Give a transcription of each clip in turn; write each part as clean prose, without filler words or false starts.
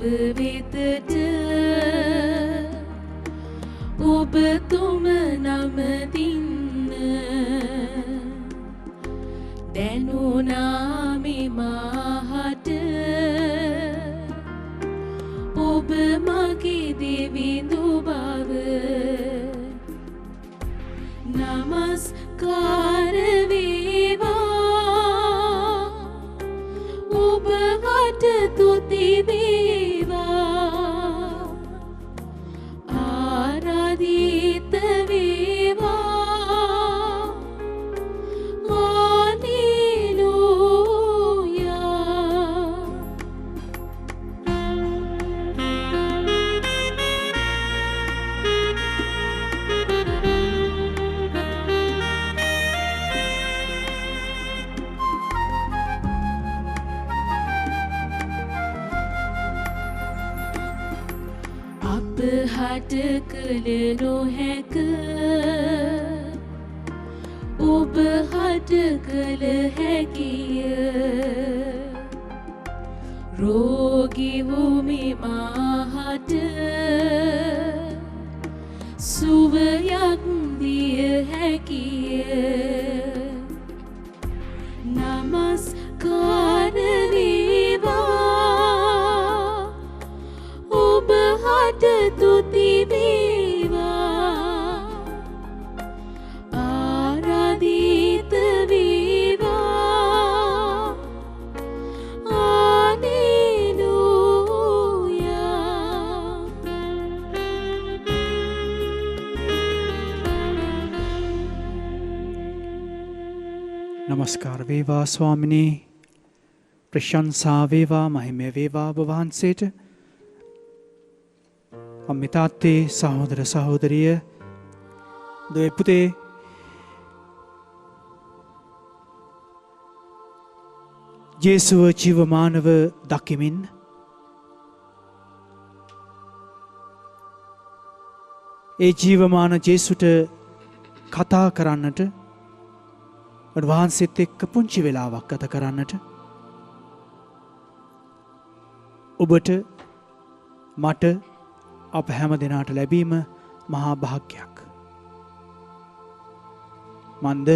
වෙතට ඔබ තුම නමදින්න දැනුණා මේ මාහට ඔබ මගේ දෙවිඳු බව නමස්කාර වේවා ඔබ හට තුති වේවා ආරාධිත වේවා හට කළ නොහැක ඔබ හට කළ හැකිය රෝගී වූ මේ මාහට සුවයක් දිය හැකිය නමස්කාර වේවා ඔබ හට තුති වේවා ආරාධිත වේවා හalleluya නමස්කාර වේවා ස්වාමිනේ ප්‍රශංසා වේවා මහිමය වේවා ඔබ වහන්සේට අම්මේ තාත්තේ සහෝදර සහෝදරිය දුවේ පුතේ ජේසුව ජීවමානව දකිමින් ඒ ජීවමාන ජේසුට කතා කරන්නට උන්වහන්සේත් එක්ක පුංචි වෙලාවක් ගත කරන්නට ඔබට මට අප හැම දෙනාට ලැබීම මහා භාග්‍යයක්. මන්ද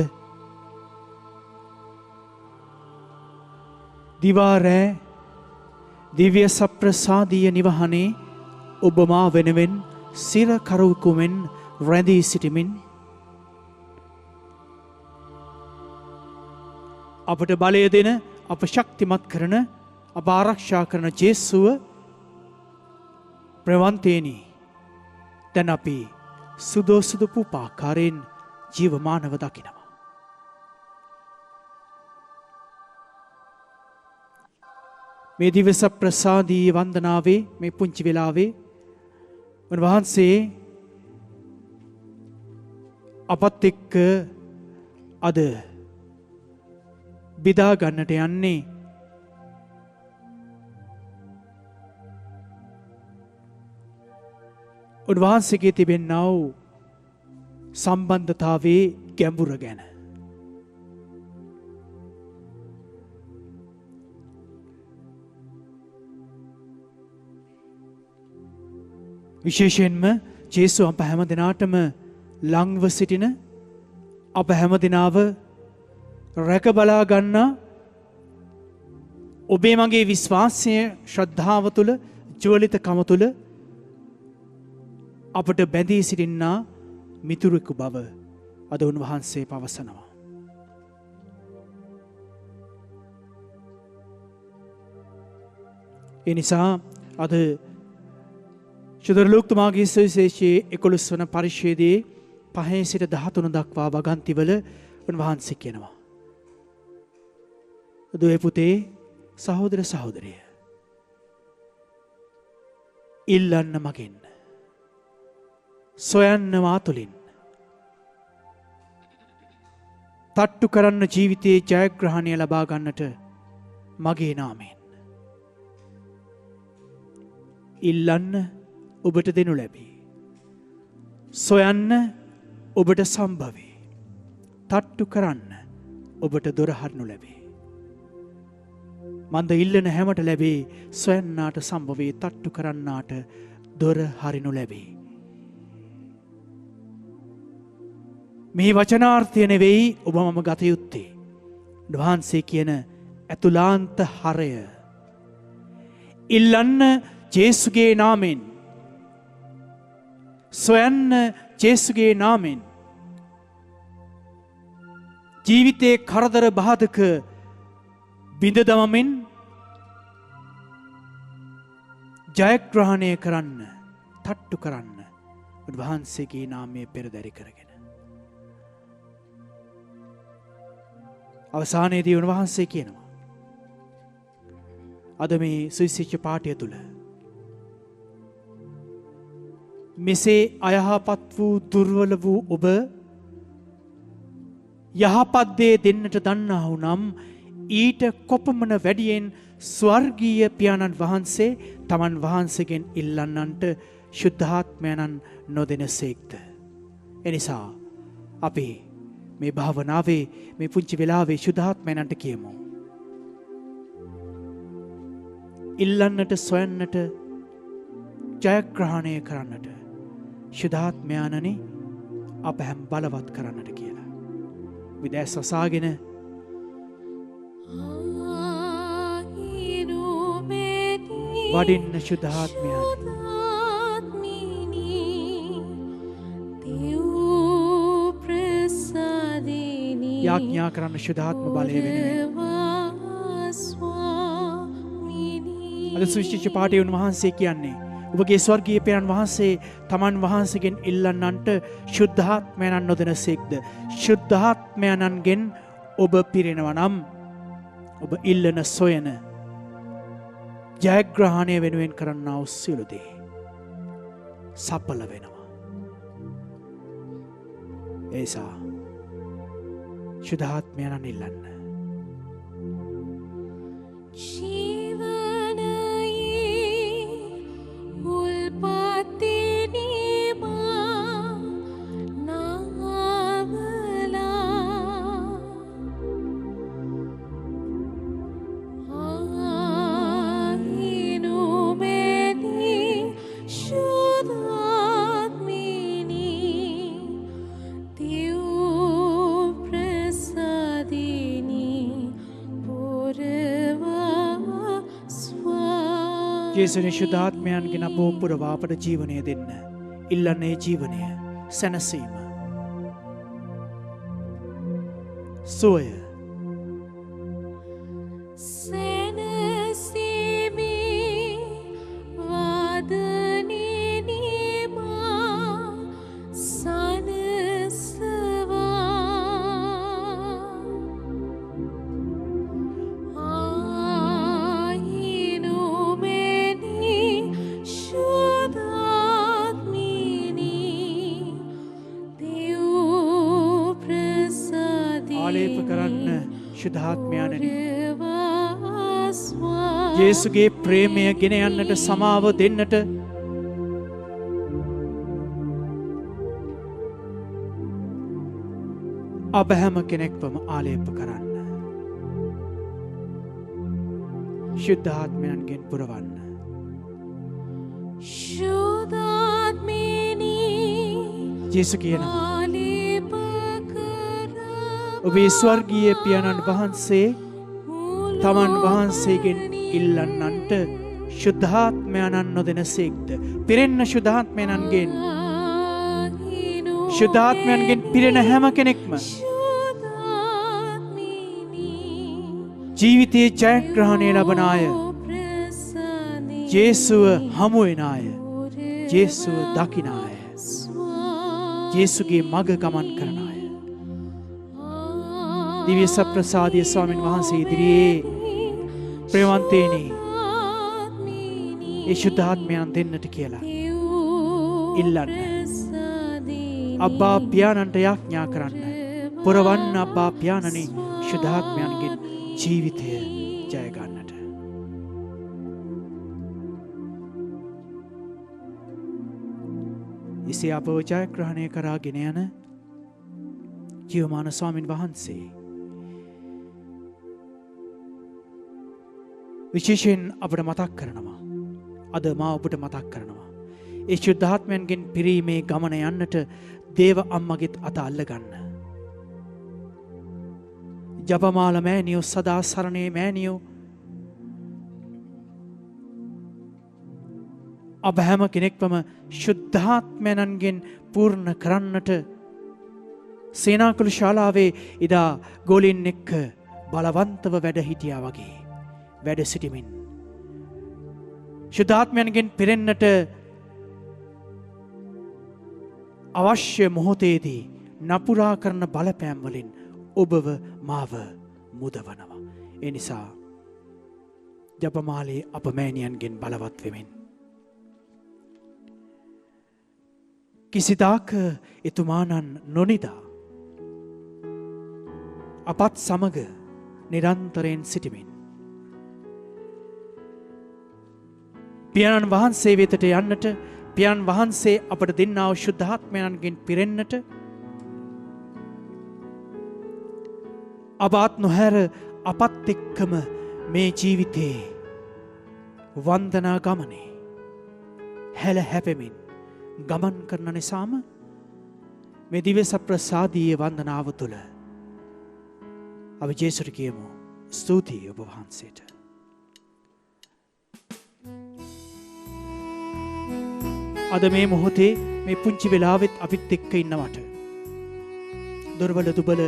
දිවා රෑ දිව්‍ය සප්‍රසාදීය නිවහනේ ඔබ මා වෙනුවෙන් සිර කරුකුමෙන් රැඳී සිටිමින් අපට බලය දෙන අප ශක්තිමත් කරන අප ආරක්ෂා කරන ජේසුව ප්‍රවන්තේනි දැන් අපි සුදෝසුදු පුපාකාරයෙන් ජීවමානව දකිනවා. මේ දිවස ප්‍රසාදී වන්දනාවේ මේ පුංචි වෙලාවේ උන්වහන්සේ අපත් එක්ක අද බෙදා ගන්නට යන්නේ උන්වහන්සේගේ තිබෙන්නා වූ සම්බන්ධතාවයේ ගැඹුර ගැන. විශේෂයෙන්ම ජේසු අප හැම දෙනාටම ලංව සිටින අප හැම දෙනාව රැක බලා ගන්නා ඔබේ මගේ විශ්වාසය ශ්‍රද්ධාව තුළ ජුවලිතකම තුළ අපට බැඳී සිටින්නා මිතුරෙකු බව අද උන්වහන්සේ පවසනවා. ඒ නිසා අද චුදරලෝක්තුමාගේ සුවිශේෂයේ 11 වන පරිච්ඡේදයේ 5 සිට 13 දක්වා වගන්තිවල උන්වහන්සේ කියනවා. දුවේ පුතේ සහෝදර සහෝදරිය ඉල්ලන්න මගෙන් සොයන්න මා තුළින් තට්ටු කරන්න ජීවිතයේ ජයග්‍රහණය ලබා ගන්නට මගේ නාමයෙන් ඉල්ලන්න ඔබට දෙනු ලැබේ. සොයන්න ඔබට සම්භවේ. තට්ටු කරන්න ඔබට දොර හරනු ලැබේ. මන්ද ඉල්ලන හැමට ලැබේ. සොයන්නාට සම්භවේ, තට්ටු කරන්නාට දොර හරිනු ලැබේ. මේ වචනාර්ථය නෙවෙයි ඔබ මම ගත යුත්තේ. වහන්සේ කියන ඇතුලාන්ත හරය. ඉල්ලන්න ජේසුගේ නාමෙන්. සොයන්න ජේසුගේ නාමෙන්. ජීවිතයේ කරදර බාධක බිඳ දමමින් ජයග්‍රහණය කරන්න, තට්ටු කරන්න වහන්සේගේ නාමය පෙරදරි කරගෙන. අවසානයේදී උන්වහන්සේ කියනවා අද මේ සුවිශේෂ පාඨය තුල මෙසේ අයහපත් වූ දුර්වල වූ ඔබ යහපත් දේ දෙන්නට දන්නා වූ නම් ඊට කොපමණ වැඩියෙන් ස්වර්ගීය පියාණන් වහන්සේ තමන් වහන්සේගෙන් ඉල්ලන්නන්ට ශුද්ධාත්මයන්න් නොදෙනසේක්ද. එනිසා අපි මේ භාවනාවේ මේ පුංචි වෙලාවේ ශුද්ධාත්මයන්ට කියමු. ඉල්ලන්නට, සොයන්නට, ජයග්‍රහණය කරන්නට ශුද්ධාත්මයන්නි අප හැම බලවත් කරන්නට කියලා. විදැස් වසාගෙන වඩින්න ශුද්ධාත්මයන් යාඥා කරන්න ශුද්ධාත්ම බලය වෙනුවෙන්. අද සුවිශේෂ පාඨයේ උන්වහන්සේ කියන්නේ ඔබගේ ස්වර්ගීය පියාණන් වහන්සේ තමන් වහන්සේගෙන් ඉල්ලන්නන්ට ශුද්ධාත්මයන් නොදෙනසේක්ද. ශුද්ධාත්මයන්ගෙන් ඔබ පිරෙනවා නම් ඔබ ඉල්ලන, සොයන, ජයග්‍රහණය වෙනුවෙන් කරන්නා වූ සියලු දේ සඵල වෙනවා. ඒසා ශුද්ධාත්මයන් ඉල්ලන්න. ජේසුනේ ශුද්ධාත්මයන්ගෙන් අප පුරවා අපට ජීවනය දෙන්න. ඉල්ලන්නේ ජීවනය, සැනසීම, සුවය. ශුද්ධාත්මයන්නි ජේසුගේ ප්‍රේමය ගෙන යන්නට, සමාව දෙන්නට අප හැම කෙනෙක්වම ආලේප කරන්න. ශුද්ධාත්මයන්ගෙන් පුරවන්න. ජේසු කියනවා ඔබේ ස්වර්ගීය පියාණන් වහන්සේ තමන් වහන්සේගෙන් ඉල්ලන්නන්ට ශුද්ධාත්මයන් නොදෙනසේක්ද. පිරෙන්න ශුද්ධාත්මයන්ගෙන්. ශුද්ධාත්මයන්ගෙන් පිරෙන හැම කෙනෙක්ම ජීවිතයේ ජයග්‍රහණය ලබන අය, ජේසුව හමු වෙන අය, ජේසුව දකින අය, ජේසුගේ මඟ ගමන් කරන අය. දිව්‍ය සප්‍රසාදීය ස්වාමීන් වහන්සේ ඉදිරියේ ප්‍රේමවන්තේනි ඒ ශුද්ධාත්මයන් දෙන්නට කියලා ඉල්ලන්න. අබ්බා පියාණන්ට යාඥා කරන්න. පුරවන්න අබ්බා පියාණනි ශුද්ධාත්මයන්ගෙන් ජීවිතය ජය ගන්නට. එසේ අපව ජයග්‍රහණය කරාගෙන යන ජීවමාන ස්වාමීන් වහන්සේ විශේෂයෙන් අපට මතක් කරනවා. අද මා ඔබට මතක් කරනවා. ඒ ශුද්ධාත්මයන්ගෙන් පිරීමේ ගමන යන්නට දේව අම්මගෙත් අත අල්ල ගන්න. ජපමාල මෑණියෝ සදා සරණේ මෑණියෝ අප හැම කෙනෙක්වම ශුද්ධාත්මයන්ගෙන් පූර්ණ කරන්නට සේනාකුළු ශාලාවේ ඉදා ගෝලීන් එක්ක බලවන්තව වැඩ හිටියා වගේ වැඩ සිටිමින් ශුද්ධාත්මයන්ගෙන් පිරෙන්නට අවශ්‍ය මොහොතේදී නපුරා කරන බලපෑම් වලින් ඔබව මාව මුදවනවා. ඒ නිසා ජපමාලේ අප මෑණියන්ගෙන් බලවත් වෙමින් කිසිදාක එතුමානන් නොනිදා අපත් සමග නිරන්තරයෙන් සිටිමින් පියාණන් වහන්සේ වෙතට යන්නට පියාණන් වහන්සේ අපට දෙන්නා වූ ශුද්ධාත්මයන්ගෙන් පිරෙන්නට අබාත් නොහැර අපත් එක්කම මේ ජීවිතේ වන්දනා ගමනේ හැල හැපෙමින් ගමන් කරන නිසාම මේ දිව්‍ය සප්‍රසාදීය වන්දනාව තුළ අපි ජේසුට කියමු ස්තුතියි ඔබ වහන්සේට. අද මේ මොහොතේ මේ පුංචි වෙලාවෙත් අපිත් එක්ක ඉන්නවට දුර්වල දුබල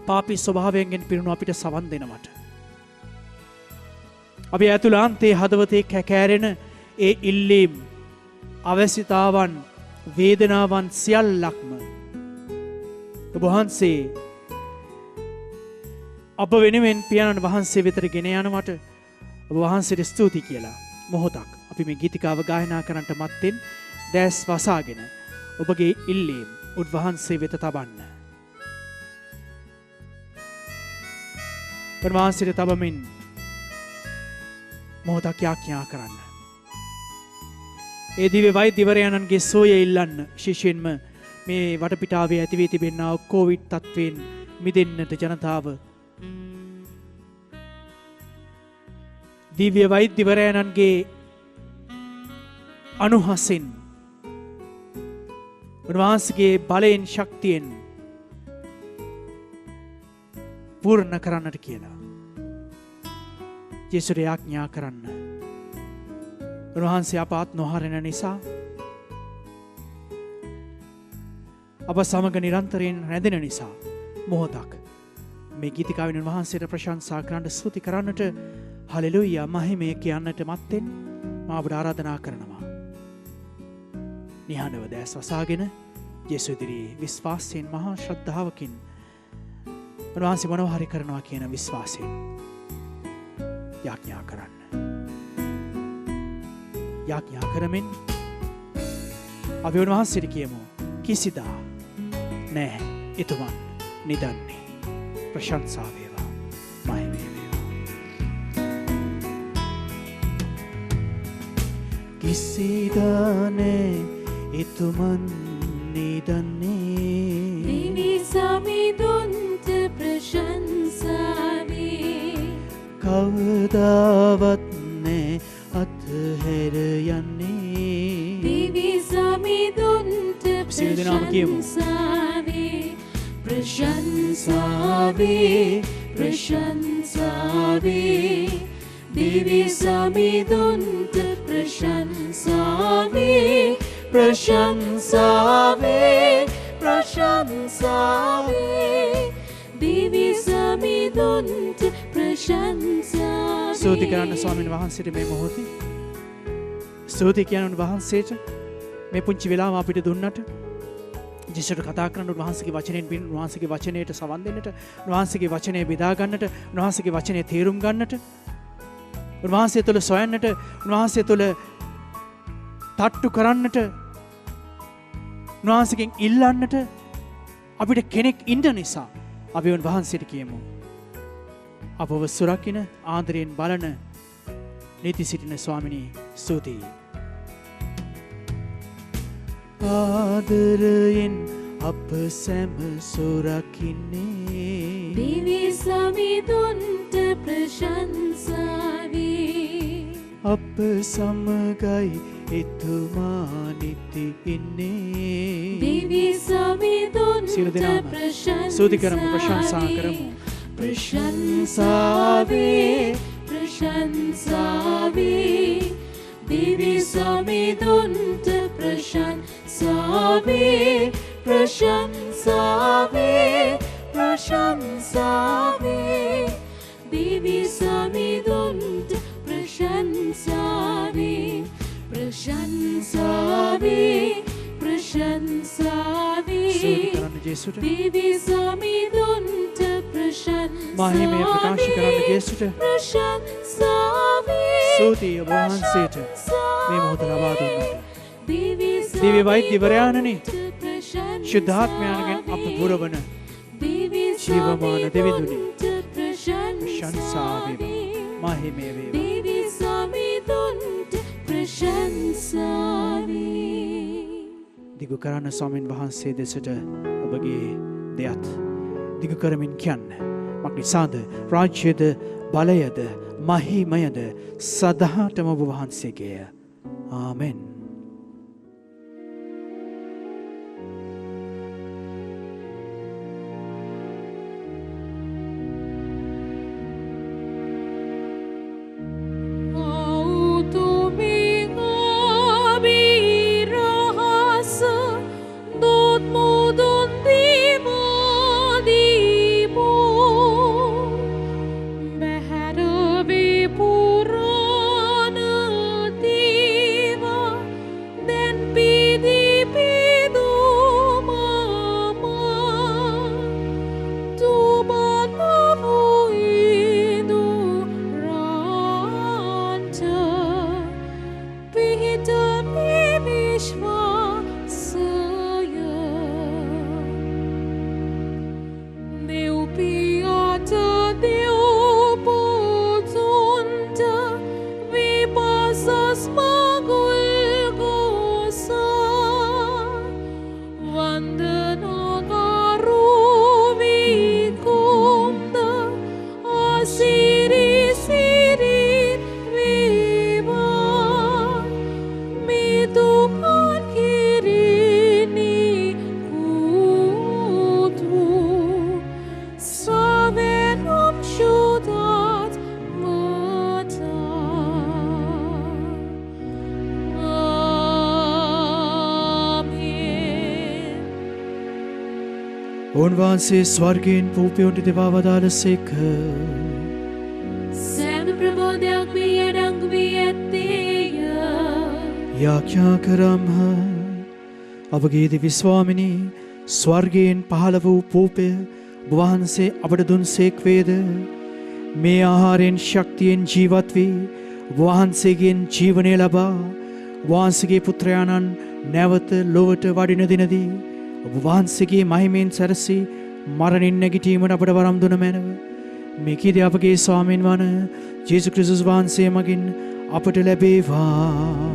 පාපී ස්වභාවයෙන් පිරුණු අපිට සවන් දෙනවට අපි ඇතුළාන්තයේ හදවතේ කැකෑරෙන ඒ ඉල්ලීම් අවශ්‍යතාවන් වේදනාවන් සියල්ලක්ම ඔබ වහන්සේ අප වෙනුවෙන් පියාණන් වහන්සේ වෙතට ගෙන යනවට ඔබ වහන්සේට ස්තුති කියලා මොහොතක් අපි මේ ගීතිකාව ගායනා කරන්නට මත්තෙන් දැස් වසාගෙන ඔබගේ ඉල්ලීම් උන්වහන්සේ වෙත තබන්න. උන්වහන්සේට තබමින් මොහොතක් යාඥා කරන්න. ඒ දිව්‍ය වෛද්‍යවරයන්ගේ සෝය ඉල්ලන්න ශිෂ්‍යයන්ම මේ වටපිටාවේ ඇති වී තිබෙනා කොවිඩ් තත්වයෙන් මිදෙන්නට ජනතාව දිව්‍ය වෛද්‍යවරයන්ගේ අනුහසින් උන්වහන්සේගේ බලයෙන් ශක්තියෙන් පූර්ණ කරන්නට කියලා ජේසුට යාඥා කරන්න. උන්වහන්සේ අප නොහරින නිසා අප සමග නිරන්තරයෙන් රැඳෙන නිසා මොහොතක් මේ ගීතිකාවෙන් උන්වහන්සේට ප්‍රශංසා කරන්න ස්තුති කරන්නට හලෙලූයා මහිමය කියන්නට මත්තෙන් මා ඔබට ආරාධනා කරනවා. නිහඬව දැස් වසාගෙන ජේසු ඉදිරියේ විශ්වාසයෙන් මහා ශ්‍රද්ධාවකින් උන්වහන්සේ මොනවා හරි කරනවා කියන විශ්වාසයෙන් යාඥා කරන්න. යාඥා කරමින් අපි උන්වහන්සේට කියමු කිසිදා නැහැ එතුමන් නිදන්නේ. ප්‍රශංසා වේවා මහිමය වේවා. කිසිදා නැහැ එතුමන් නිදන්නේ. දිවි සමිඳුන්ට ප්‍රශංසා වේ. කවදාවත් නැහැ අත්හැර යන්නේ. දිවි සමිඳුන්ට ප්‍රශංසා වේ. ප්‍රශංසා වේ ප්‍රශංසා වේ. දිවි සමිඳුන්ට ප්‍රශංසා වේ. ප්‍රශංසා වේ ප්‍රශංසා වේ. දිවි සමිඳුන්ට ප්‍රශංසා. ස්තුති කරන්න ස්වාමීන් වහන්සේට මේ මොහොතේ. ස්තුති කියන්න වහන්සේට මේ පුංචි වෙලාව අපිට දුන්නට. ජේසුට කතා කරන්න උන්වහන්සේගේ වචනයෙන් පින් උන්වහන්සේගේ වචනයට සවන් දෙන්නට, උන්වහන්සේගේ වචනය බෙදා ගන්නට, උන්වහන්සේගේ වචනය තේරුම් ගන්නට, උන්වහන්සේ තුළ සොයන්නට, උන්වහන්සේ තුළ තට්ටු කරන්නට, උන්වහන්සේගෙන් ඉල්ලන්නට අපිට කෙනෙක් ඉන්න නිසා අපි උන්වහන්සේට කියමු. අපව සුරකින්න ආදරයෙන් බලන නීති සිටින ස්වාමිනී ස්තුතියි. ආදරයෙන් අප සැම සුරකින්නේ. දිවි සමිඳුන්ට ප්‍රශංසාවේ අප සමගයි එතුමා නිති ඉන්නේ. දිවි සමිඳුන්ට සියලු දෙනාම ස්තුති කරමු, ප්‍රශංසා කරමු. ප්‍රශංසාවේ ප්‍රශංසාවේ දිවි සමිඳුන්ට ප්‍රශංසාවේ ප්‍රශංසාවේ ප්‍රශංසාවේ දිවි සමිඳුන්ට ප්‍රශංසාවේ ප්‍රශංසාවේ ප්‍රශංසාවේ ස්තුති කරන්න ජේසුට. දිවි සමිඳුන්ට ප්‍රශංසාවේ මහිමය ප්‍රකාශ කරන්න ජේසුට. ප්‍රශංසාවේ ස්තුතිය ඔබ වහන්සේට මේ මොහොත ලබා දුන්නට. දිවි දිව්‍ය වෛද්‍යවරයාණනි, ප්‍රශංසාවේ ශුද්ධාත්මයන්ගෙන් අප පුරවන ජීවමාන දෙවිඳුනි, ප්‍රශංසා වේවා, මහිමය වේවා. දිවි සමිඳුන්ට ප්‍රශංසාවේ දිගු කරන්න ස්වාමීන් වහන්සේ දෙසට ඔබගේ දෙයත් දිගු කරමින් කියන්න. මක් නිසාද? රාජ්‍යද බලයද මහිමයද සදාටම ඔබ වහන්සේගේය. ආමෙන්. උන්වහන්සේ ස්වර්ගයෙන් පූපියොන්ට දෙවා වදාළසේක. සෑම ප්‍රබෝධයක් වී අඩංගු වී ඇත්තේය. යාඥා කරම්හ. අපගේ දිවි ස්වාමිනී, ස්වර්ගයෙන් පහළ වූ පූපය වහන්සේ අපට දුන්සේක් වේද? මේ ආහාරයෙන් ශක්තියෙන් ජීවත් වී වහන්සේගෙන් ජීවනය ලබා වහන්සේගේ පුත්‍රයාණන් නැවත ලොවට වඩින දිනදී ඔබ වහන්සේගේ මහිමෙන් සැරසී මරණින් නැගිටීමට අපට වරම් දුන මැනව. මේ කීර්තිය අපගේ ස්වාමීන් වන ජේසුස් ක්‍රිස්තුස් වහන්සේ මගින් අපට ලැබේවා.